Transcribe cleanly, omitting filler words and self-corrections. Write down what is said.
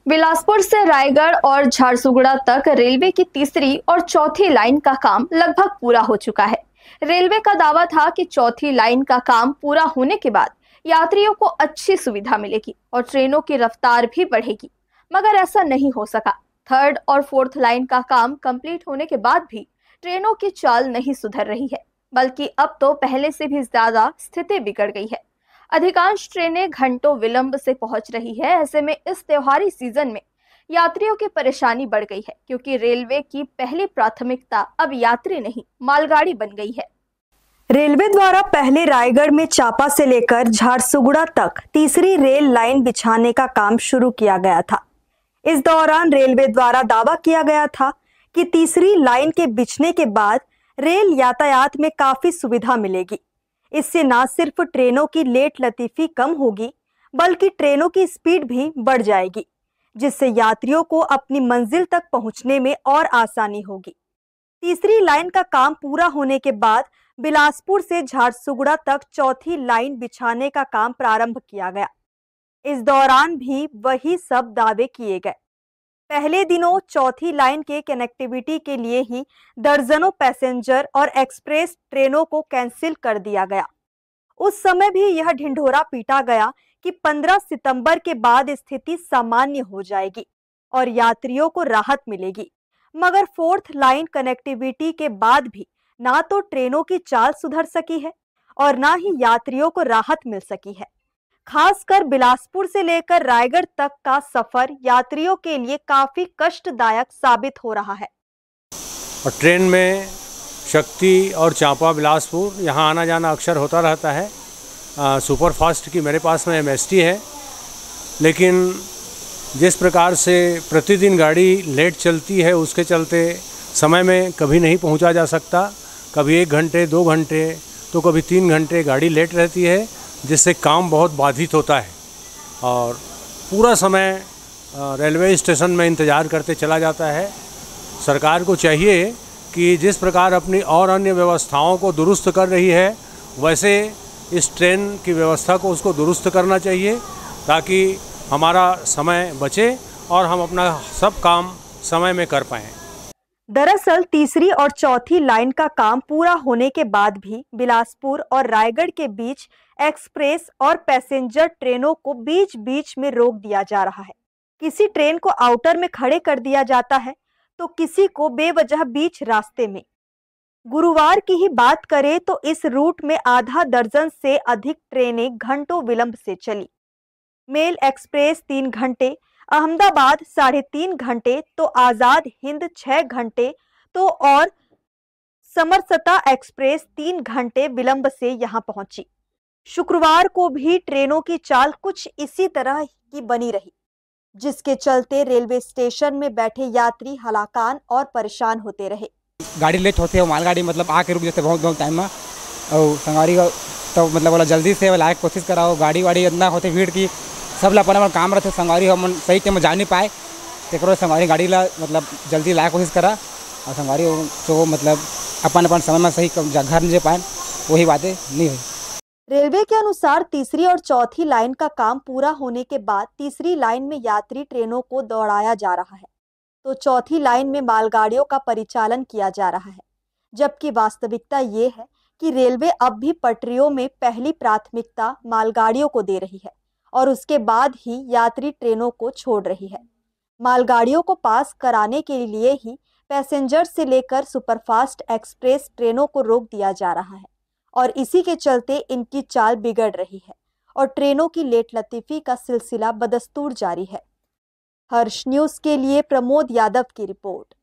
बिलासपुर से रायगढ़ और झारसुगुड़ा तक रेलवे की तीसरी और चौथी लाइन का काम लगभग पूरा हो चुका है। रेलवे का दावा था कि चौथी लाइन का काम पूरा होने के बाद यात्रियों को अच्छी सुविधा मिलेगी और ट्रेनों की रफ्तार भी बढ़ेगी, मगर ऐसा नहीं हो सका। थर्ड और फोर्थ लाइन का काम कंप्लीट होने के बाद भी ट्रेनों की चाल नहीं सुधर रही है, बल्कि अब तो पहले से भी ज्यादा स्थिति बिगड़ गई है। अधिकांश ट्रेनें घंटों विलंब से पहुंच रही है। ऐसे में इस त्योहारी सीजन में यात्रियों की परेशानी बढ़ गई है, क्योंकि रेलवे की पहली प्राथमिकता अब यात्री नहीं, मालगाड़ी बन गई है। रेलवे द्वारा पहले रायगढ़ में चापा से लेकर झारसुगुड़ा तक तीसरी रेल लाइन बिछाने का काम शुरू किया गया था। इस दौरान रेलवे द्वारा दावा किया गया था कि तीसरी लाइन के बिछने के बाद रेल यातायात में काफी सुविधा मिलेगी। इससे न सिर्फ ट्रेनों की लेट लतीफी कम होगी, बल्कि ट्रेनों की स्पीड भी बढ़ जाएगी, जिससे यात्रियों को अपनी मंजिल तक पहुंचने में और आसानी होगी। तीसरी लाइन का काम पूरा होने के बाद बिलासपुर से झारसुगुड़ा तक चौथी लाइन बिछाने का काम प्रारंभ किया गया। इस दौरान भी वही सब दावे किए गए। पहले दिनों चौथी लाइन के कनेक्टिविटी के लिए ही दर्जनों पैसेंजर और एक्सप्रेस ट्रेनों को कैंसिल कर दिया गया। उस समय भी यह ढिंढोरा पीटा गया कि 15 सितंबर के बाद स्थिति सामान्य हो जाएगी और यात्रियों को राहत मिलेगी। मगर फोर्थ लाइन कनेक्टिविटी के बाद भी ना तो ट्रेनों की चाल सुधर सकी है और ना ही यात्रियों को राहत मिल सकी है। खासकर बिलासपुर से लेकर रायगढ़ तक का सफर यात्रियों के लिए काफी कष्टदायक साबित हो रहा है। और ट्रेन में शक्ति और चांपा बिलासपुर यहाँ आना जाना अक्सर होता रहता है। सुपर फास्ट की मेरे पास में MST है, लेकिन जिस प्रकार से प्रतिदिन गाड़ी लेट चलती है, उसके चलते समय में कभी नहीं पहुँचा जा सकता। कभी 1 घंटे 2 घंटे तो कभी 3 घंटे गाड़ी लेट रहती है, जिससे काम बहुत बाधित होता है और पूरा समय रेलवे स्टेशन में इंतज़ार करते चला जाता है। सरकार को चाहिए कि जिस प्रकार अपनी और अन्य व्यवस्थाओं को दुरुस्त कर रही है, वैसे इस ट्रेन की व्यवस्था को उसको दुरुस्त करना चाहिए, ताकि हमारा समय बचे और हम अपना सब काम समय में कर पाएँ। दरअसल तीसरी और चौथी लाइन का काम पूरा होने के बाद भी बिलासपुर और रायगढ़ के बीच एक्सप्रेस और पैसेंजर ट्रेनों को बीच बीच में रोक दिया जा रहा है। किसी ट्रेन को आउटर में खड़े कर दिया जाता है तो किसी को बेवजह बीच रास्ते में। गुरुवार की ही बात करें तो इस रूट में आधा दर्जन से अधिक ट्रेनें घंटों विलंब से चली। मेल एक्सप्रेस 3 घंटे, अहमदाबाद 3.5 घंटे, तो आजाद हिंद 6 घंटे, तो और समरसता एक्सप्रेस 3 घंटे विलंब से यहां पहुंची। शुक्रवार को भी ट्रेनों की चाल कुछ इसी तरह की बनी रही, जिसके चलते रेलवे स्टेशन में बैठे यात्री हलाकान और परेशान होते रहे। गाड़ी लेट होती है, मालगाड़ी मतलब आके रुक जाते बहुत टाइम में, और संगवारी तो मतलब बोला जल्दी से लायक कोशिश कराओ। गाड़ी वाड़ी इतना होते भीड़ की, सब ला अपन काम रहते, संगवारी हम सही टाइम में जा नहीं पाए, तो संगवारी गाड़ी ला मतलब जल्दी लायक कोशिश करा और संगवारी तो मतलब अपन समय में सही घर नहीं जा पाए, वही बातें नहीं हुई। रेलवे के अनुसार तीसरी और चौथी लाइन का काम पूरा होने के बाद तीसरी लाइन में यात्री ट्रेनों को दौड़ाया जा रहा है, तो चौथी लाइन में मालगाड़ियों का परिचालन किया जा रहा है। जबकि वास्तविकता ये है कि रेलवे अब भी पटरियों में पहली प्राथमिकता मालगाड़ियों को दे रही है और उसके बाद ही यात्री ट्रेनों को छोड़ रही है। मालगाड़ियों को पास कराने के लिए ही पैसेंजर से लेकर सुपरफास्ट एक्सप्रेस ट्रेनों को रोक दिया जा रहा है और इसी के चलते इनकी चाल बिगड़ रही है और ट्रेनों की लेट लतीफी का सिलसिला बदस्तूर जारी है। हर्ष न्यूज़ के लिए प्रमोद यादव की रिपोर्ट।